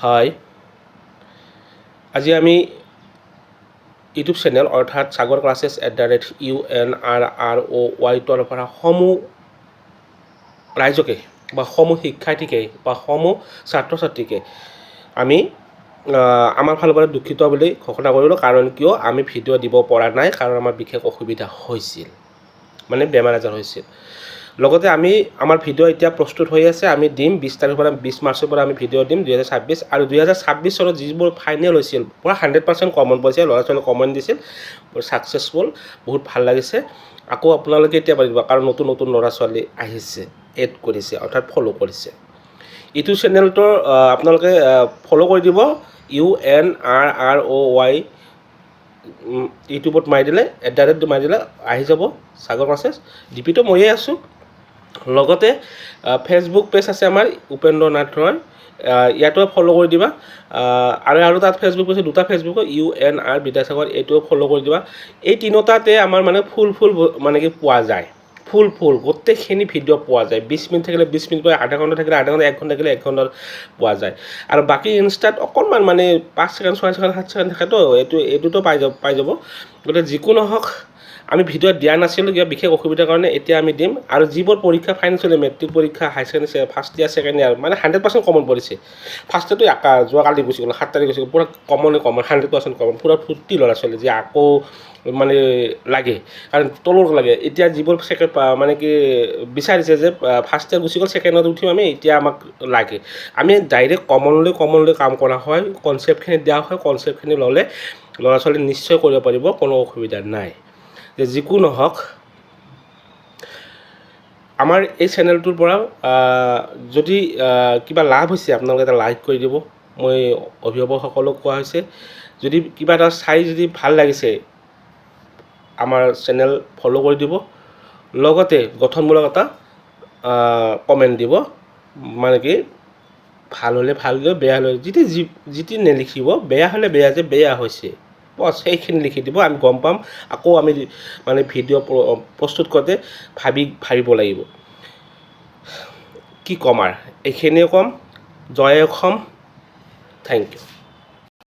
হয়, আজি আমি ইউটিউব চেনেল অৰ্থাৎ সাগৰ ক্লাছেছ @UNRROY ৰ পৰা সমূহ ৰাইজকে বা সমূহ শিক্ষাৰ্থীকে বা সমূহ ছাত্ৰ ছাত্ৰীকে আমি আমাৰ ফালৰ পৰা দুখিত বুলি ঘোষণা কৰিলোঁ। কাৰণ কিয় আমি ভিডিঅ' দিব পৰা নাই, কাৰণ আমাৰ বিশেষ অসুবিধা হৈছিল, মানে বেমাৰ আজাৰ হৈছিল। লগতে আমি আমাৰ ভিডিঅ' এতিয়া প্ৰস্তুত হৈ আছে, আমি দিম 20 তাৰিখৰ পৰা 20 মাৰ্চৰ পৰা আমি ভিডিঅ' দিম 2026। আৰু 2026 চনত যিবোৰ ফাইনেল হৈছিল পূৰা 100% কমন পাইছে, ল'ৰা ছোৱালীয়ে কমন দিছিল, ছাকচেছফুল, বহুত ভাল লাগিছে। আকৌ আপোনালোকে এতিয়া পাৰিব, কাৰণ নতুন নতুন ল'ৰা ছোৱালী আহিছে, এড কৰিছে অৰ্থাৎ ফ'ল' কৰিছে। ইউটিউব চেনেলটোৰ আপোনালোকে ফ'ল' কৰি দিব, UNRROY ইউটিউবত মাৰি দিলে মাৰি দিলে আহি যাব সাগৰ ক্লাছেছ। ডিপিটো ময়ে আছোঁ। লগতে ফেচবুক পেজ আছে আমাৰ উপেন্দ্ৰ নাথ ৰয়, ইয়াতো ফ'ল' কৰি দিবা। আৰু তাত ফেচবুক পেজ দুটা ফেচবুকত UNR বিদ্যাসাগৰ, এইটোও ফ'ল' কৰি দিবা। এই তিনিটাতে আমাৰ মানে ফুল মানে কি পোৱা যায়, ফুল গোটেইখিনি ভিডিঅ' পোৱা যায়। 20 মিনিট থাকিলে 20 মিনিট পায়, আধা ঘণ্টা থাকিলে আধা ঘণ্টা, 1 ঘণ্টা থাকিলে 1 ঘণ্টাত পোৱা যায়। আৰু বাকী ইনষ্টাত অকণমান মানে 5 ছেকেণ্ড 6 ছেকেণ্ড 7 ছেকেণ্ড থাকেতো, এইটোতো পাই যাব। গতিকে যিকোনো হওক, আমি ভিডিঅ' দিয়া নাছিলোঁ কিবা বিশেষ অসুবিধাৰ কাৰণে, এতিয়া আমি দিম। আৰু যিবোৰ পৰীক্ষা ফাইনেল চলে, মেট্ৰিক পৰীক্ষা, higher secondary, first year second year, মানে 100% কমন পৰিছে। ফাৰ্ষ্টতো যোৱাকালি গুচি গ'ল, 7 তাৰিখ গুচি গ'ল, পূৰা কমন 100% কমন, পূৰা ফূৰ্তি ল'ৰা ছোৱালী যে আকৌ মানে লাগে, কাৰণ তলৰ লাগে। এতিয়া যিবোৰ মানে কি বিচাৰিছে যে ফাৰ্ষ্ট ইয়াৰ গুচি গ'ল, ছেকেণ্ডত উঠিম আমি, এতিয়া আমাক লাগে। আমি ডাইৰেক্ট কমনলৈ কাম কৰা হয়, কনচেপ্টখিনি দিয়া হয়, কনচেপ্টখিনি ল'লে ল'ৰা ছোৱালী নিশ্চয় কৰিব পাৰিব, কোনো অসুবিধা নাই। যে যিকোনো হওক, আমাৰ এই চেনেলটোৰ পৰা যদি কিবা লাভ হৈছে, আপোনালোকে এটা লাইক কৰি দিব। মই অভিভাৱকসকলক কোৱা হৈছে, যদি কিবা এটা চাই যদি ভাল লাগিছে, আমাৰ চেনেল ফ'ল' কৰি দিব। লগতে গঠনমূলক এটা কমেণ্ট দিব, মানে কি ভাল হ'লে ভাল দিব, বেয়া হ'লে যিটি নেলিখিব, বেয়া হ'লে বেয়া যে বেয়া হৈছে বছ সেইখিনি লিখি দিব, আমি গম পাম। আকৌ আমি মানে ভিডিঅ' প্ৰস্তুত কৰোঁতে ভাবিব লাগিব। কি ক'ম আৰু এইখিনিয়ে ক'ম। জয় অসম, থেংক ইউ।